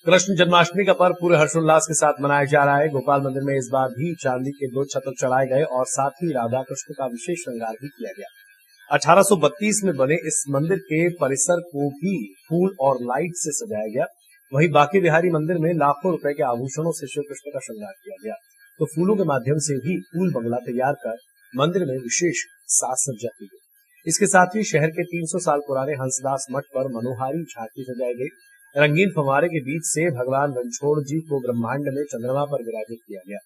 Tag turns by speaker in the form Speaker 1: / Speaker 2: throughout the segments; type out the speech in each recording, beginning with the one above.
Speaker 1: कृष्ण जन्माष्टमी का पर्व पूरे हर्षोल्लास के साथ मनाया जा रहा है। गोपाल मंदिर में इस बार भी चांदी के 2 छत्र चढ़ाए गए और साथ ही राधा कृष्ण का विशेष श्रृंगार भी किया गया। 1832 में बने इस मंदिर के परिसर को भी फूल और लाइट से सजाया गया। वहीं बांके बिहारी मंदिर में लाखों रुपए के आभूषणों से श्री कृष्ण का श्रृंगार किया गया, तो फूलों के माध्यम से भी फूल बंगला तैयार कर मंदिर में विशेष साज सज्जा की गई। इसके साथ ही शहर के 300 साल पुराने हंसदास मठ पर मनोहारी झांकी सजाई गई। रंगीन फव्वारे के बीच से भगवान रणछोड़ जी को ब्रह्मांड में चंद्रमा पर विराजित किया गया।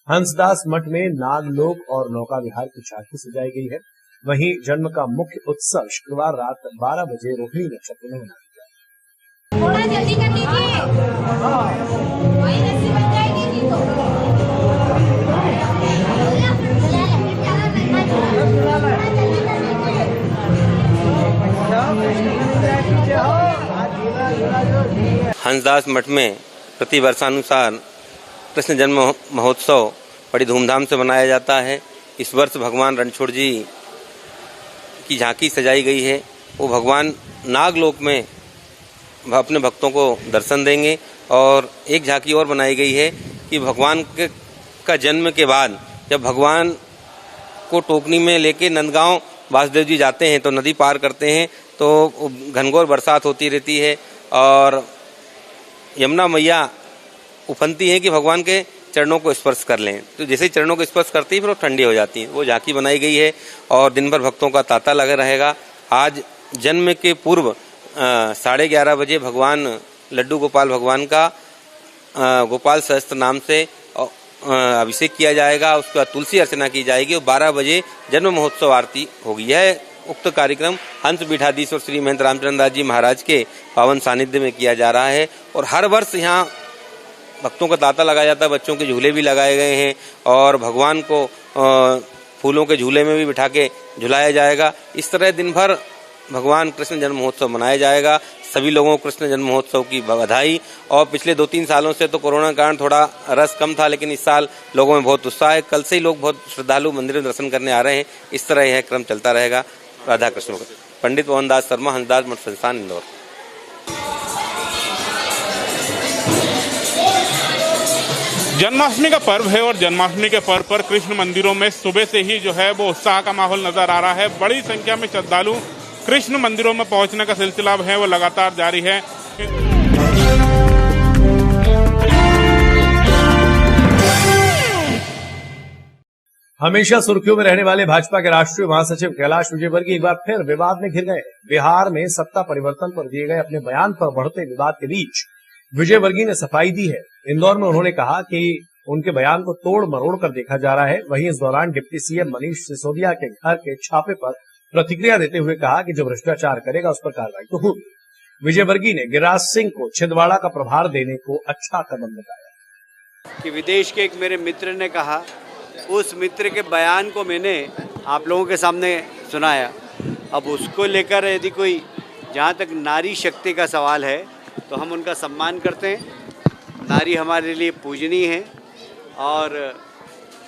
Speaker 1: हंसदास मठ में नागलोक और नौका विहार की झांकी सजाई गई है। वहीं जन्म का मुख्य उत्सव शुक्रवार रात 12 बजे रोहिणी नक्षत्र में मनाया गया।
Speaker 2: थोड़ा जल्दी कर दीजिए, वही रस्सी बन जाएगी जी तो।
Speaker 3: हंसदास मठ में प्रति वर्षानुसार कृष्ण जन्म महोत्सव बड़ी धूमधाम से मनाया जाता है। इस वर्ष भगवान रणछोड़ जी की झांकी सजाई गई है। वो भगवान नागलोक में अपने भक्तों को दर्शन देंगे। और एक झांकी और बनाई गई है कि भगवान का जन्म के बाद जब भगवान को टोकनी में लेके नंदगांव वासुदेव जी जाते हैं तो नदी पार करते हैं तो घनघोर बरसात होती रहती है और यमुना मैया उफनती है कि भगवान के चरणों को स्पर्श कर लें। तो जैसे ही चरणों को स्पर्श करती है फिर वो ठंडी हो जाती है। वो झांकी बनाई गई है और दिन भर भक्तों का तांता लगा रहेगा। आज जन्म के पूर्व 11:30 बजे भगवान लड्डू गोपाल भगवान का गोपाल सहस्त्र नाम से अभिषेक किया जाएगा। उसके बाद तुलसी अर्चना की जाएगी और 12 बजे जन्म महोत्सव आरती होगी। यह उक्त कार्यक्रम हंस पीठाधीश्वर श्री महंत रामचंद्र दास जी महाराज के पावन सानिध्य में किया जा रहा है। और हर वर्ष यहाँ भक्तों का तांता लगाया जाता है। बच्चों के झूले भी लगाए गए हैं और भगवान को फूलों के झूले में भी बिठा के झुलाया जाएगा। इस तरह दिन भर भगवान कृष्ण जन्म महोत्सव मनाया जाएगा। सभी लोगों को कृष्ण जन्म महोत्सव की बधाई। और पिछले 2-3 सालों से तो कोरोना के कारण थोड़ा रस कम था, लेकिन इस साल लोगों में बहुत उत्साह है। कल से ही लोग बहुत श्रद्धालु मंदिर में दर्शन करने आ रहे हैं। इस तरह यह क्रम चलता रहेगा। राधा कृष्ण पंडित मोहन दास शर्मा, हंसदास मठ संस्थान, इंदौर।
Speaker 4: जन्माष्टमी का पर्व है और जन्माष्टमी के पर्व पर कृष्ण मंदिरों में सुबह से ही जो है वो उत्साह का माहौल नजर आ रहा है। बड़ी संख्या में श्रद्धालु कृष्ण मंदिरों में पहुंचने का सिलसिला है वो लगातार जारी है।
Speaker 1: हमेशा सुर्खियों में रहने वाले भाजपा के राष्ट्रीय महासचिव कैलाश विजयवर्गीय एक बार फिर विवाद में घिर गए। बिहार में सत्ता परिवर्तन पर दिए गए अपने बयान पर बढ़ते विवाद के बीच विजयवर्गीय ने सफाई दी है। इंदौर में उन्होंने कहा कि उनके बयान को तोड़ मरोड़ कर देखा जा रहा है। वहीं इस दौरान डिप्टी सीएम मनीष सिसोदिया के घर के छापे पर प्रतिक्रिया देते हुए कहा कि जो भ्रष्टाचार करेगा उस पर कार्रवाई तो होगी। विजयवर्गीय ने गिरिराज सिंह को छिंदवाड़ा का प्रभार देने को अच्छा कदम बताया।
Speaker 5: कि विदेश के एक मेरे मित्र ने कहा, उस मित्र के बयान को मैंने आप लोगों के सामने सुनाया। अब उसको लेकर यदि कोई, जहाँ तक नारी शक्ति का सवाल है तो हम उनका सम्मान करते हैं। नारी हमारे लिए पूजनीय है और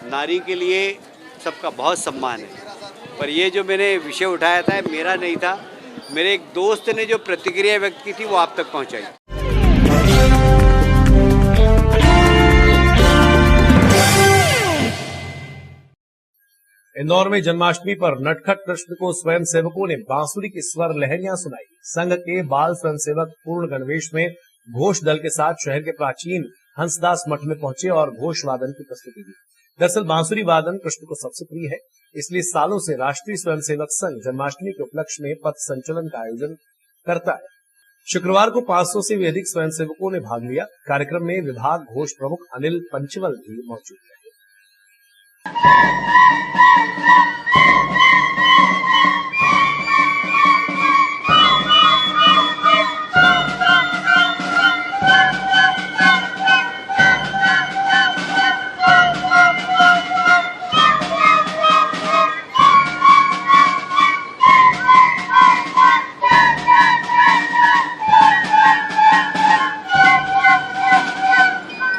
Speaker 5: नारी के लिए सबका बहुत सम्मान है। पर ये जो मैंने विषय उठाया था मेरा नहीं था, मेरे एक दोस्त ने जो प्रतिक्रिया व्यक्त की थी वो आप तक पहुँचाई।
Speaker 1: इंदौर में जन्माष्टमी पर नटखट कृष्ण को स्वयं सेवकों ने बांसुरी की स्वर लहरियां सुनाई। संघ के बाल स्वयंसेवक पूर्ण गणवेश में घोष दल के साथ शहर के प्राचीन हंसदास मठ में पहुंचे और घोष वादन की प्रस्तुति दी। दरअसल बांसुरी वादन कृष्ण को सबसे प्रिय है, इसलिए सालों से राष्ट्रीय स्वयंसेवक संघ जन्माष्टमी के उपलक्ष्य में पथ संचलन का आयोजन करता है। शुक्रवार को 500 से भी अधिक स्वयंसेवकों ने भाग लिया। कार्यक्रम में विभाग घोष प्रमुख अनिल पंचवल भी मौजूद रहे।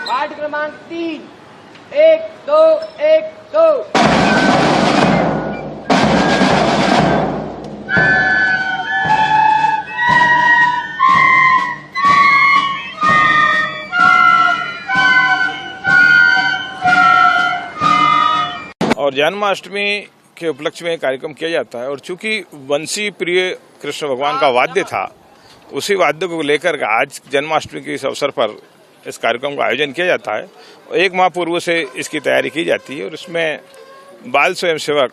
Speaker 6: वार्ड क्रमांक 3, 1 2 1 2। जन्माष्टमी के उपलक्ष्य में कार्यक्रम किया जाता है और चूंकि वंशी प्रिय कृष्ण भगवान का वाद्य था, उसी वाद्य को लेकर आज जन्माष्टमी के इस अवसर पर इस कार्यक्रम का आयोजन किया जाता है। एक माह पूर्व से इसकी तैयारी की जाती है और इसमें बाल स्वयंसेवक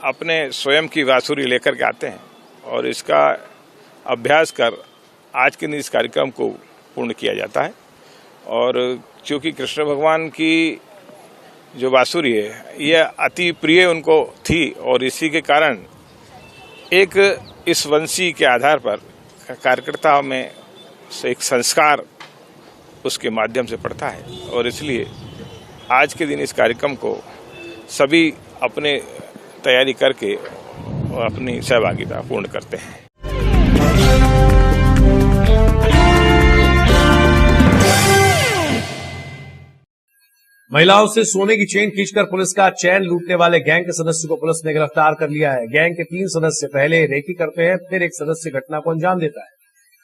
Speaker 6: अपने स्वयं की बांसुरी लेकर के आते हैं और इसका अभ्यास कर आज के दिन इस कार्यक्रम को पूर्ण किया जाता है। और चूँकि कृष्ण भगवान की जो बांसुरी है यह अति प्रिय उनको थी और इसी के कारण एक इस वंशी के आधार पर कार्यकर्ता में एक संस्कार उसके माध्यम से पड़ता है और इसलिए आज के दिन इस कार्यक्रम को सभी अपने तैयारी करके और अपनी सहभागिता पूर्ण करते हैं।
Speaker 1: महिलाओं से सोने की चेन खींचकर पुलिस का चैन लूटने वाले गैंग के सदस्य को पुलिस ने गिरफ्तार कर लिया है। गैंग के 3 सदस्य पहले रेकी करते हैं, फिर एक सदस्य घटना को अंजाम देता है।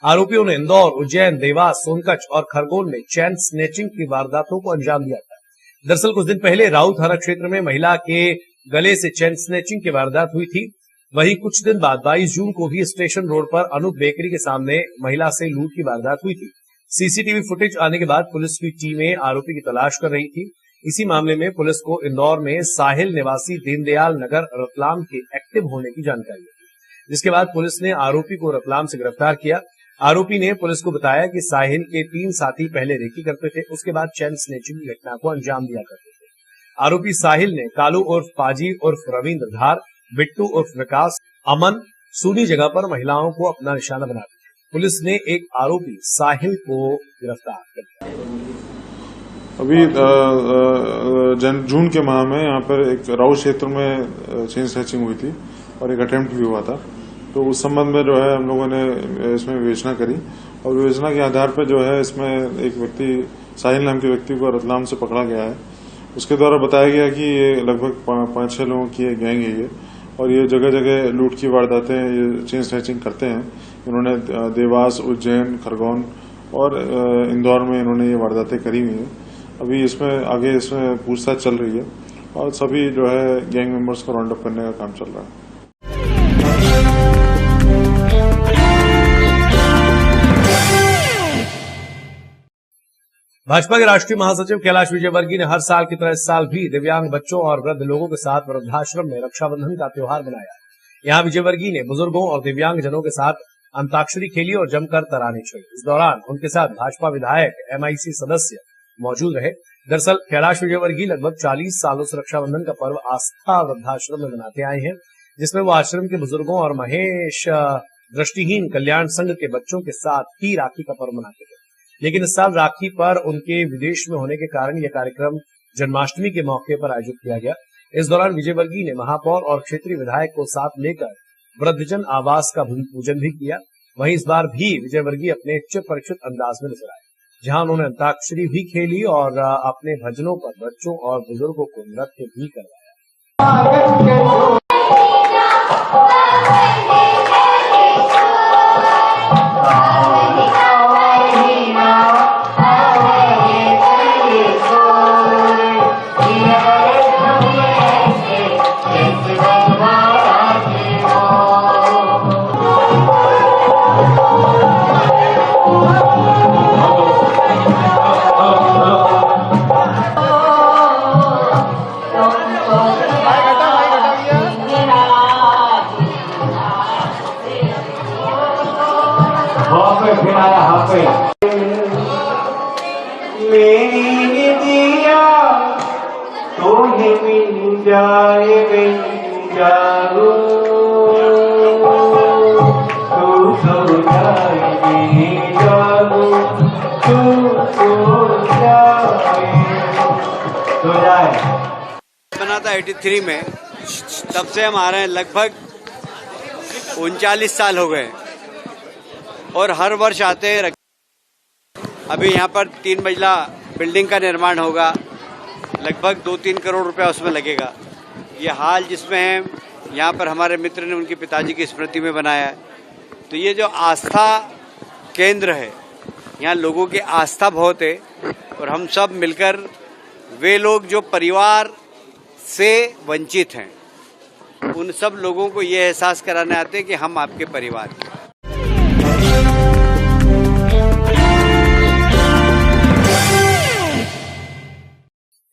Speaker 1: आरोपियों ने इंदौर, उज्जैन, देवास, सोनकच्छ और खरगोन में चैन स्नेचिंग की वारदातों को अंजाम दिया था। दरअसल कुछ दिन पहले राउ थाना क्षेत्र में महिला के गले से चैन स्नेचिंग की वारदात हुई थी। वहीं कुछ दिन बाद 22 जून को भी स्टेशन रोड पर अनूप बेकरी के सामने महिला से लूट की वारदात हुई थी। सीसीटीवी फुटेज आने के बाद पुलिस की टीमें आरोपी की तलाश कर रही थी। इसी मामले में पुलिस को इंदौर में साहिल निवासी दीनदयाल नगर रतलाम के एक्टिव होने की जानकारी थी, जिसके बाद पुलिस ने आरोपी को रतलाम से गिरफ्तार किया। आरोपी ने पुलिस को बताया कि साहिल के 3 साथी पहले रेकी करते थे, उसके बाद चैन स्नेचिंग की घटना को अंजाम दिया करते थे। आरोपी साहिल ने कालू उर्फ पाजी उर्फ रविंद्र धार, बिट्टू उर्फ विकास, अमन सूनी जगह पर महिलाओं को अपना निशाना बना दिया। पुलिस ने एक आरोपी साहिल को गिरफ्तार कर लिया।
Speaker 7: अभी जून के माह में यहाँ पर एक राउ क्षेत्र में चेन स्नेचिंग हुई थी और एक अटेम्प्ट भी हुआ था। तो उस संबंध में जो है हम लोगों ने इसमें विवेचना करी और विवेचना के आधार पर जो है इसमें एक व्यक्ति साहिल नाम के व्यक्ति को रतलाम से पकड़ा गया है। उसके द्वारा बताया गया कि ये लगभग 5-6 लोगों की गैंग है ये, और ये जगह जगह लूट की वारदातें ये चेन स्नेचिंग करते हैं। इन्होंने देवास, उज्जैन, खरगोन और इंदौर में इन्होंने ये वारदातें करी हुई हैं। अभी इसमें पूछताछ चल रही है और सभी जो है गैंग मेंबर्स को राउंड अप करने का काम चल रहा है।
Speaker 1: भाजपा के राष्ट्रीय महासचिव कैलाश विजयवर्गीय ने हर साल की तरह इस साल भी दिव्यांग बच्चों और वृद्ध लोगों के साथ वृद्धाश्रम में रक्षाबंधन का त्योहार मनाया। यहाँ विजयवर्गीय ने बुजुर्गों और दिव्यांग जनों के साथ अंताक्षरी खेली और जमकर तराने छोड़ी। इस दौरान उनके साथ भाजपा विधायक, MIC सदस्य मौजूद रहे। दरअसल कैलाश विजयवर्गीय लगभग 40 सालों से रक्षाबंधन का पर्व आस्था वृद्धाश्रम में मनाते आए हैं, जिसमें वो आश्रम के बुजुर्गों और महेश दृष्टिहीन कल्याण संघ के बच्चों के साथ ही राखी का पर्व मनाते थे। लेकिन इस साल राखी पर उनके विदेश में होने के कारण यह कार्यक्रम जन्माष्टमी के मौके पर आयोजित किया गया। इस दौरान विजयवर्गीय ने महापौर और क्षेत्रीय विधायक को साथ लेकर वृद्धजन आवास का भूमि पूजन भी किया। वहीं इस बार भी विजयवर्गीय अपने चिर परिचित अंदाज में नजर आए, जहां उन्होंने अंताक्षरी भी खेली और अपने भजनों पर बच्चों और बुजुर्गों को नृत्य भी करवाया।
Speaker 8: मेरी दिया तो ही मिल जाए जागो तू सो जाए जागो तू सो जाए
Speaker 5: बना था 83 में, तब से हम आ रहे हैं। लगभग 39 साल हो गए और हर वर्ष आते हैं। अभी यहाँ पर 3 मंजिला बिल्डिंग का निर्माण होगा, लगभग 2-3 करोड़ रुपया उसमें लगेगा। ये हाल जिसमें है यहाँ पर हमारे मित्र ने उनके पिताजी की स्मृति में बनाया है। तो ये जो आस्था केंद्र है, यहाँ लोगों की आस्था बहुत है और हम सब मिलकर वे लोग जो परिवार से वंचित हैं, उन सब लोगों को ये एहसास कराने आते हैं कि हम आपके परिवार के।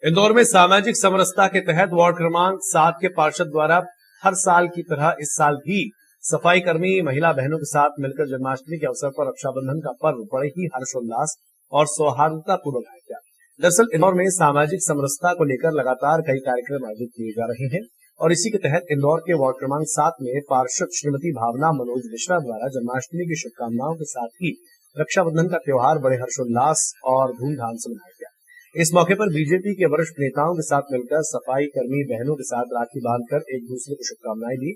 Speaker 1: इंदौर में सामाजिक समरसता के तहत वार्ड क्रमांक 7 के पार्षद द्वारा हर साल की तरह इस साल भी सफाई कर्मी महिला बहनों के साथ मिलकर जन्माष्टमी के अवसर पर रक्षाबंधन का पर्व बड़े ही हर्षोल्लास और सौहार्दता पूर्वक मनाया गया। दरअसल इंदौर में सामाजिक समरसता को लेकर लगातार कई कार्यक्रम आयोजित किए जा रहे हैं और इसी के तहत इंदौर के वार्ड क्रमांक 7 में पार्षद श्रीमती भावना मनोज मिश्रा द्वारा जन्माष्टमी की शुभकामनाओं के साथ ही रक्षाबंधन का त्योहार बड़े हर्षोल्लास और धूमधाम से मनाया गया। इस मौके पर बीजेपी के वरिष्ठ नेताओं के साथ मिलकर सफाई कर्मी बहनों के साथ राखी बांधकर एक दूसरे को शुभकामनाएं दी।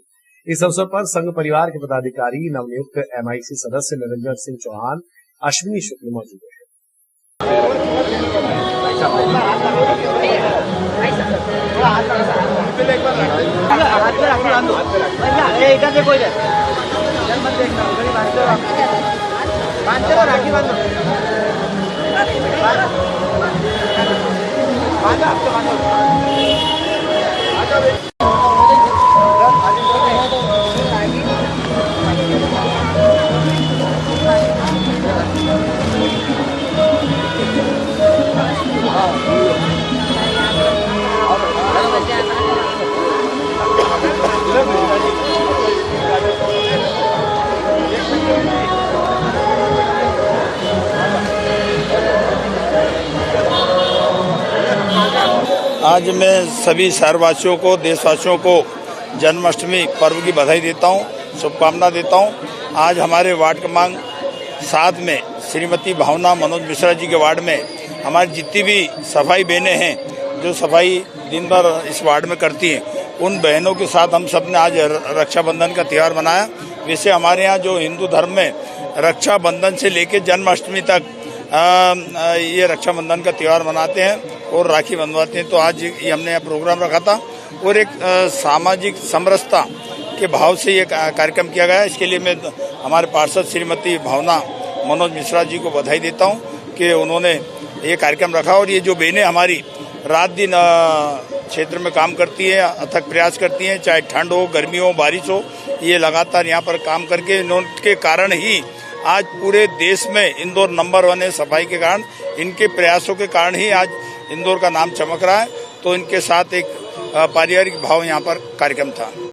Speaker 1: इस अवसर पर संघ परिवार के पदाधिकारी, नवनियुक्त MIC सदस्य निरंजन सिंह चौहान, अश्विनी शुक्ल मौजूद रहे।
Speaker 9: आज मैं सभी शहरवासियों को, देशवासियों को जन्माष्टमी पर्व की बधाई देता हूँ, शुभकामना देता हूँ। आज हमारे वार्ड क्रमांक 7 में श्रीमती भावना मनोज मिश्रा जी के वार्ड में हमारी जितनी भी सफाई बहनें हैं जो सफाई दिन भर इस वार्ड में करती हैं, उन बहनों के साथ हम सब ने आज रक्षाबंधन का त्यौहार मनाया। वैसे हमारे यहाँ जो हिंदू धर्म में रक्षाबंधन से लेकर जन्माष्टमी तक ये रक्षाबंधन का त्यौहार मनाते हैं और राखी बंधवाते हैं। तो आज ये हमने यहाँ प्रोग्राम रखा था और एक सामाजिक समरसता के भाव से ये कार्यक्रम किया गया। इसके लिए मैं हमारे पार्षद श्रीमती भावना मनोज मिश्रा जी को बधाई देता हूँ कि उन्होंने ये कार्यक्रम रखा। और ये जो बहनें हमारी रात दिन क्षेत्र में काम करती हैं, अथक प्रयास करती हैं, चाहे ठंड हो, गर्मी हो, बारिश हो, ये लगातार यहाँ पर काम करके इनके कारण ही आज पूरे देश में इंदौर नंबर 1 है सफाई के कारण। इनके प्रयासों के कारण ही आज इंदौर का नाम चमक रहा है। तो इनके साथ एक पारिवारिक भाव यहाँ पर कार्यक्रम था।